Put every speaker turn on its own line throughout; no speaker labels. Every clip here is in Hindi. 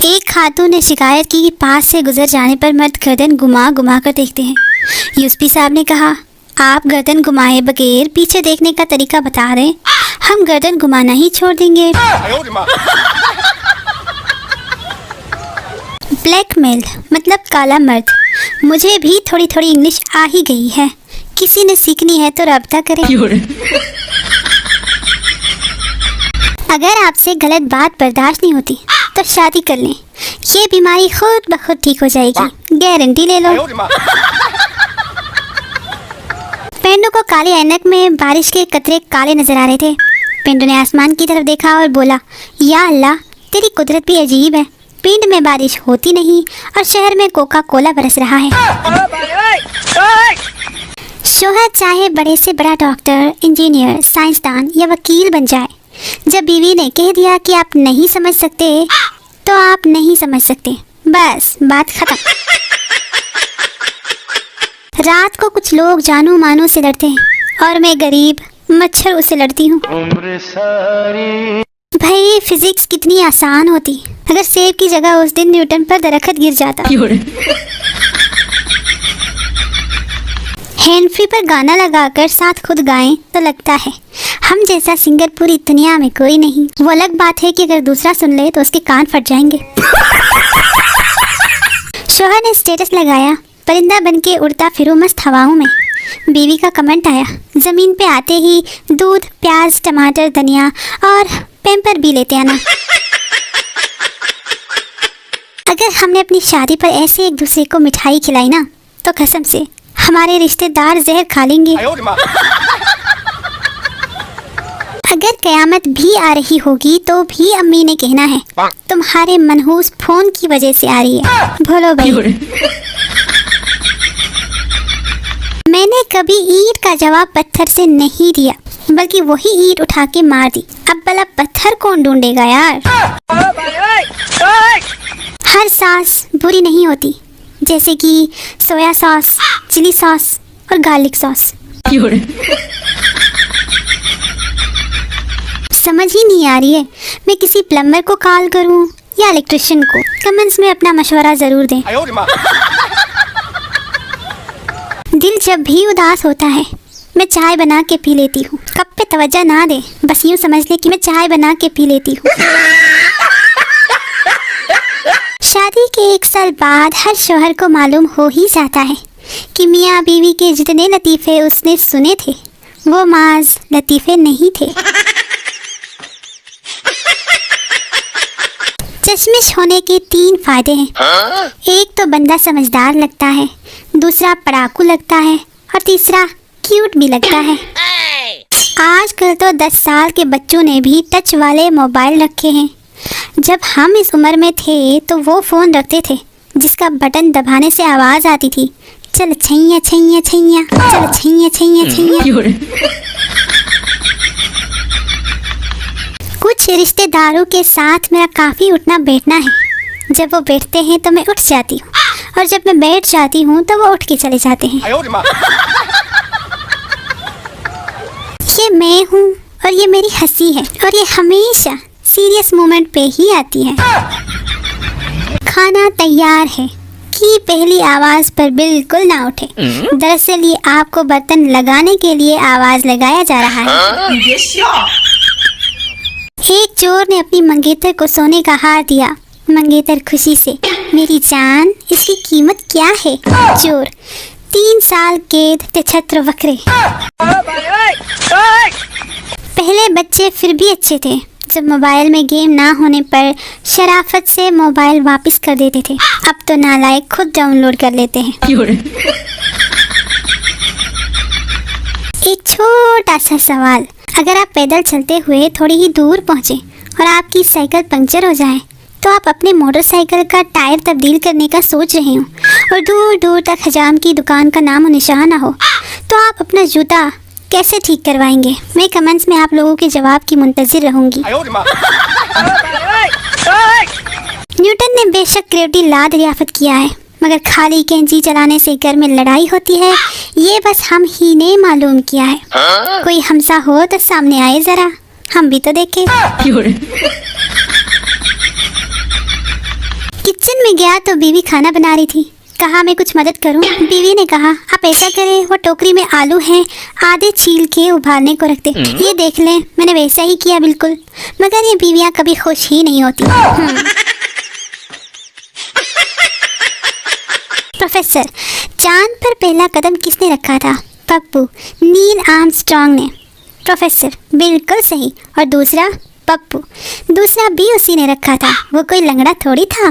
एक खातून ने शिकायत की कि पास से गुजर जाने पर मर्द गर्दन घुमा घुमा कर देखते हैं। यूएसपी साहब ने कहा, आप गर्दन घुमाए बगैर पीछे देखने का तरीका बता रहे, हम गर्दन घुमाना ही छोड़ देंगे। ब्लैकमेल मतलब काला मर्द। मुझे भी थोड़ी थोड़ी इंग्लिश आ ही गई है, किसी ने सीखनी है तो राब्ता करें। अगर आपसे गलत बात बर्दाश्त नहीं होती तो शादी कर लें, ये बीमारी खुद ब खुद ठीक हो जाएगी, गारंटी ले लो। पेंडू को काले ऐनक में बारिश के कतरे काले नजर आ रहे थे। पेंडू ने आसमान की तरफ देखा और बोला, या अल्लाह, तेरी कुदरत भी अजीब है। पिंड में बारिश होती नहीं और शहर में कोका कोला बरस रहा है। शोहर चाहे बड़े से बड़ा डॉक्टर, इंजीनियर, साइंसदान या वकील बन जाए, जब बीवी ने कह दिया कि आप नहीं समझ सकते तो आप नहीं समझ सकते, बस बात खत्म। रात को कुछ लोग जानू मानू से लड़ते हैं और मैं गरीब मच्छर उससे लड़ती हूँ। भाई फिजिक्स कितनी आसान होती अगर सेब की जगह उस दिन न्यूटन पर दरख्त गिर जाता। हैंड फ्री पर गाना लगाकर साथ खुद गाएं तो लगता है हम जैसा सिंगर पूरी दुनिया में कोई नहीं। वो अलग बात है कि अगर दूसरा सुन ले तो उसके कान फट जाएंगे। शोहर ने स्टेटस लगाया, परिंदा बनके उड़ता फिरूं मस्त हवाओं में। बीवी का कमेंट आया, जमीन पे आते ही दूध, प्याज, टमाटर, धनिया और पैम्पर भी लेते आना। अगर हमने अपनी शादी पर ऐसे एक दूसरे को मिठाई खिलाई ना तो कसम से हमारे रिश्तेदार जहर खा लेंगे। अगर कयामत भी आ रही होगी तो भी अम्मी ने कहना है तुम्हारे मनहूस फोन की वजह से आ रही है। बोलो भाई। मैंने कभी ईंट का जवाब पत्थर से नहीं दिया, बल्कि वही ईंट उठा के मार दी। अब भला पत्थर कौन ढूंढेगा यार। हर सॉस बुरी नहीं होती, जैसे कि सोया सॉस, चिली सॉस और गार्लिक सॉस। समझ ही नहीं आ रही है मैं किसी प्लम्बर को कॉल करूं या इलेक्ट्रिशियन को। कमेंट्स में अपना मशवरा जरूर दें। दिल जब भी उदास होता है मैं चाय बना के पी लेती हूँ। कप पे तवज्जो ना दे, बस यूँ समझ ले कि मैं चाय बना के पी लेती हूँ। शादी के 1 साल बाद हर शौहर को मालूम हो ही जाता है कि मियाँ बीवी के जितने लतीफ़े उसने सुने थे वो माज लतीफ़े नहीं थे। चश्मिश होने के 3 फायदे हैं। एक तो बंदा समझदार लगता है, दूसरा पढ़ाकू लगता है और तीसरा क्यूट भी लगता है। आजकल तो 10 साल के बच्चों ने भी टच वाले मोबाइल रखे हैं। जब हम इस उम्र में थे तो वो फ़ोन रखते थे जिसका बटन दबाने से आवाज़ आती थी, चल छैया छैया छैया, चल छैया छैया छैया। कुछ रिश्तेदारों के साथ मेरा काफ़ी उठना बैठना है। जब वो बैठते हैं तो मैं उठ जाती हूँ और जब मैं बैठ जाती हूँ तो वो उठ के चले जाते हैं। ये मैं हूँ और ये मेरी हंसी है और ये हमेशा सीरियस मोमेंट पे ही आती है। खाना तैयार है कि पहली आवाज़ पर बिल्कुल ना उठे। दरअसल ये आपको बर्तन लगाने के लिए आवाज़ लगाया जा रहा है। एक चोर ने अपनी मंगेतर को सोने का हार दिया। मंगेतर खुशी से, मेरी जान इसकी कीमत क्या है? चोर, 3 साल कैद, तेछत्र वक्रे। पहले बच्चे फिर भी अच्छे थे, जब मोबाइल में गेम ना होने पर शराफत से मोबाइल वापस कर देते थे। अब तो नालायक खुद डाउनलोड कर लेते हैं। एक छोटा सा सवाल, अगर आप पैदल चलते हुए थोड़ी ही दूर पहुँचे और आपकी साइकिल पंक्चर हो जाए तो आप अपने मोटरसाइकिल का टायर तब्दील करने का सोच रहे हो और दूर दूर तक हजाम की दुकान का नाम और निशान ना हो तो आप अपना जूता कैसे ठीक करवाएंगे? मैं कमेंट्स में आप लोगों के जवाब की मुंतजिर रहूंगी। न्यूटन ने बेशक ग्रेविटी ला दरियाफ्त किया है, मगर खाली कैंची चलाने से घर में लड़ाई होती है ये बस हम ही ने मालूम किया है। कोई हमसा हो तो सामने आए जरा, हम भी तो देखें। मैं गया तो बीवी खाना बना रही थी। कहा मैं कुछ मदद करूं? बीवी ने कहा आप ऐसा करें, वो टोकरी में आलू हैं, आधे छील के उबालने को रख दे। ये देख लें, मैंने वैसा ही किया बिल्कुल। मगर ये बीवियां कभी खुश ही नहीं होती। प्रोफेसर, चांद पर पहला कदम किसने रखा था? पप्पू, नील आर्मस्ट्रांग ने। प्रोफेसर, बिल्कुल सही। और दूसरा? पप्पू, दूसरा भी उसी ने रखा था, वो कोई लंगड़ा थोड़ी था।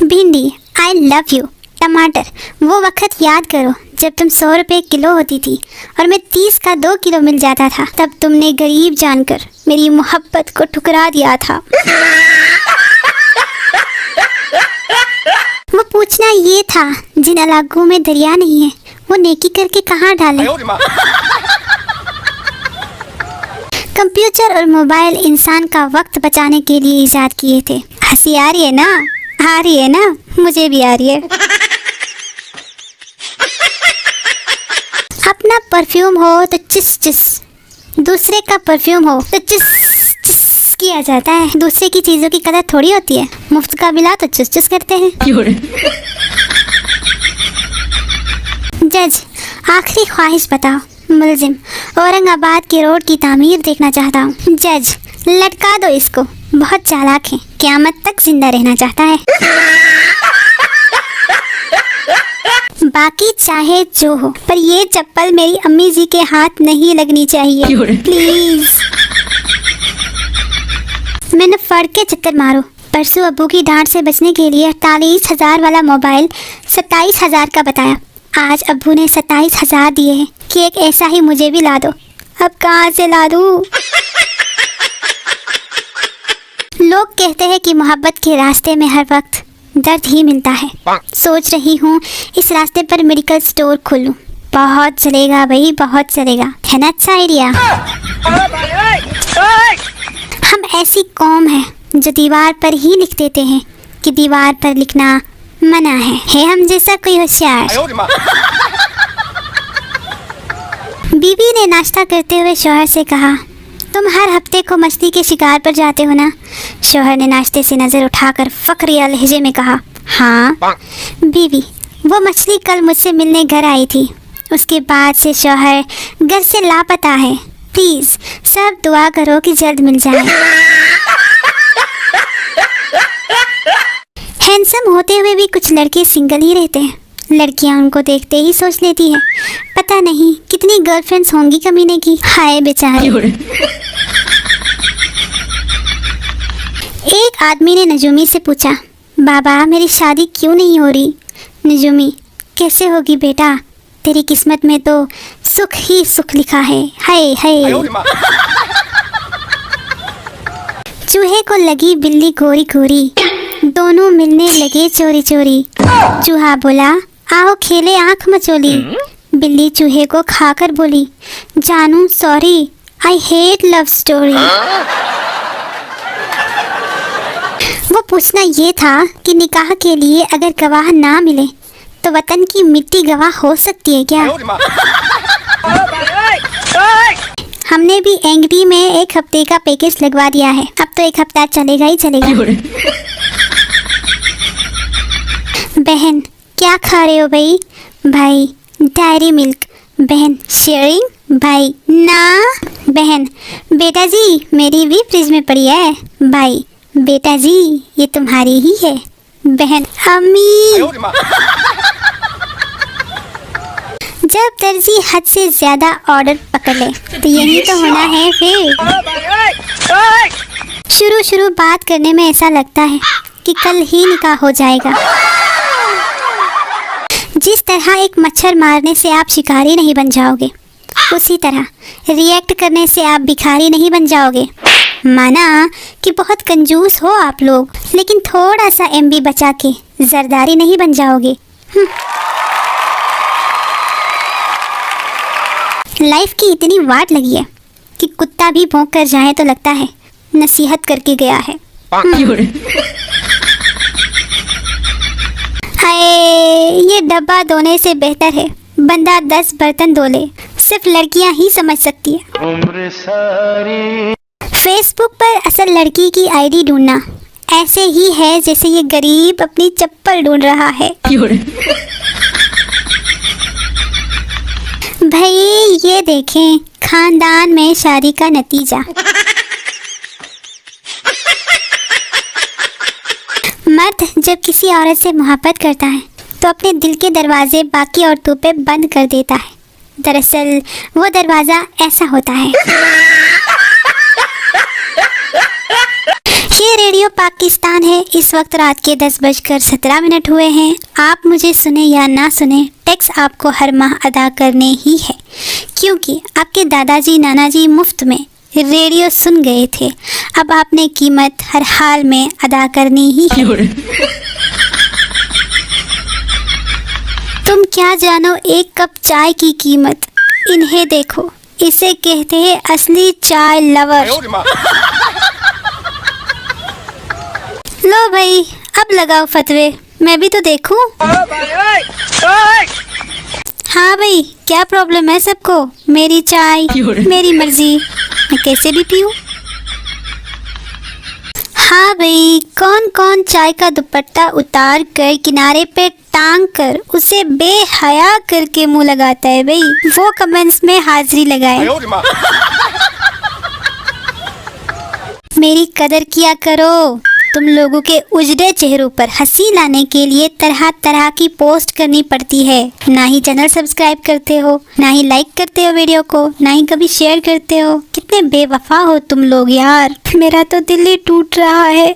भिंडी, आई लव यू। टमाटर, वो वक्त याद करो जब तुम 100 रुपए किलो होती थी और मैं 30 का 2 किलो मिल जाता था। तब तुमने गरीब जानकर मेरी मोहब्बत को ठुकरा दिया था। वो पूछना ये था, जिन इलाकों में दरिया नहीं है वो नेकी करके कहाँ डाले? कंप्यूटर और मोबाइल इंसान का वक्त बचाने के लिए इजाद किए थे। हंसी आ रही है ना? आ रही है ना? मुझे भी आ रही है। अपना परफ्यूम हो तो चिस चिस, दूसरे का परफ्यूम हो तो चिस चिस किया जाता है। दूसरे की चीजों की कदर थोड़ी होती है। मुफ्त का मिला तो चिस चिस करते हैं। जज, आखिरी ख्वाहिश बताओ। मुलजिम, औरंगाबाद के रोड की तामीर देखना चाहता हूँ। जज, लटका दो इसको, बहुत चालाक है, क़यामत तक जिंदा रहना चाहता है। बाकी चाहे जो हो, पर ये चप्पल मेरी अम्मी जी के हाथ नहीं लगनी चाहिए, प्लीज। मैंने फड़ के चक्कर मारो। परसों अब्बू की डांट से बचने के लिए 48,000 वाला मोबाइल 27,000 का बताया। आज अब्बू ने 27,000 दिए हैं कि एक ऐसा ही मुझे भी ला दो। अब कहाँ से ला दूँ? लोग कहते हैं कि मोहब्बत के रास्ते में हर वक्त दर्द ही मिलता है। सोच रही हूँ इस रास्ते पर मेडिकल स्टोर खोलूं। बहुत चलेगा भाई, बहुत चलेगा, है ना? अच्छा आइडिया। हम ऐसी कौम है जो दीवार पर ही लिख देते हैं कि दीवार पर लिखना मना है हम जैसा कोई होशियार। बीवी ने नाश्ता करते हुए शौहर से कहा, तुम हर हफ्ते को मछली के शिकार पर जाते हो ना? शौहर ने नाश्ते से नजर उठाकर फक्रिया लहजे में कहा, हाँ। बीवी, वो मछली कल मुझसे मिलने घर आई थी। उसके बाद से शौहर घर से लापता है। प्लीज सब दुआ करो कि जल्द मिल जाए। हैंडसम होते हुए भी कुछ लड़के सिंगल ही रहते हैं। लड़कियां उनको देखते ही सोच लेती है, पता नहीं कितनी गर्लफ्रेंड्स होंगी कमीने की। हाय बेचारे। एक आदमी ने नजूमी से पूछा, बाबा मेरी शादी क्यों नहीं हो रही? नजूमी, कैसे होगी बेटा, तेरी किस्मत में तो सुख ही सुख लिखा है। हाय हाय। चूहे को लगी बिल्ली गोरी गोरी, दोनों मिलने लगे चोरी चोरी। चूहा बोला, आओ खेले आंख मचोली। बिल्ली चूहे को खाकर बोली, जानू sorry, I hate love story. वो पूछना ये था कि निकाह के लिए अगर गवाह ना मिले तो वतन की मिट्टी गवाह हो सकती है क्या? हमने भी एंग्री में 1 हफ्ते का पैकेज लगवा दिया है। अब तो 1 हफ्ता चलेगा ही चलेगा। बहन, क्या खा रहे हो भाई? भाई, डायरी मिल्क। बहन, शेयरिंग? भाई, ना। बहन, बेटा जी मेरी भी फ्रिज में पड़ी है। भाई, बेटा जी ये तुम्हारी ही है। बहन, अम्मी। जब दर्जी हद से ज्यादा ऑर्डर पकड़ ले तो यही तो होना है फिर। शुरू बात करने में ऐसा लगता है कि कल ही निकाह हो जाएगा। जिस तरह एक मच्छर मारने से आप शिकारी नहीं बन जाओगे, उसी तरह रिएक्ट करने से आप भिखारी नहीं बन जाओगे। माना कि बहुत कंजूस हो आप लोग, लेकिन थोड़ा सा एमबी बचा के जरदारी नहीं बन जाओगे। लाइफ की इतनी वाट लगी है कि कुत्ता भी भौंक कर जाए तो लगता है नसीहत करके गया है। हाय, ये डब्बा धोने से बेहतर है बंदा 10 बर्तन धो ले। सिर्फ लड़कियां ही समझ सकती है। फेसबुक पर असल लड़की की आईडी ढूंढना ऐसे ही है जैसे ये गरीब अपनी चप्पल ढूंढ रहा है। भाई ये देखें, खानदान में शादी का नतीजा। मर्द जब किसी औरत से मोहब्बत करता है तो अपने दिल के दरवाजे बाकी औरतों पे बंद कर देता है। दरअसल वो दरवाज़ा ऐसा होता है। ये रेडियो पाकिस्तान है। इस वक्त रात के 10:17 हुए हैं। आप मुझे सुने या ना सुने, टैक्स आपको हर माह अदा करने ही है, क्योंकि आपके दादाजी नानाजी मुफ्त में रेडियो सुन गए थे। अब आपने कीमत हर हाल में अदा करनी ही है। तुम क्या जानो एक कप चाय की कीमत, इन्हें देखो, इसे कहते हैं असली चाय लवर। लो भाई, अब लगाओ फतवे, मैं भी तो देखूं। हाँ भाई, क्या प्रॉब्लम है सबको? मेरी चाय मेरी मर्जी, मैं कैसे भी पीऊं। हाँ भाई, कौन कौन चाय का दुपट्टा उतार कर किनारे पे टांग कर उसे बेहया करके मुंह लगाता है भाई, वो कमेंट्स में हाजिरी लगाए। मेरी कदर किया करो। तुम लोगों के उजड़े चेहरों पर हंसी लाने के लिए तरह तरह की पोस्ट करनी पड़ती है। ना ही चैनल सब्सक्राइब करते हो, ना ही लाइक करते हो वीडियो को, ना ही कभी शेयर करते हो। कितने बेवफा हो तुम लोग यार, मेरा तो दिल ही टूट रहा है।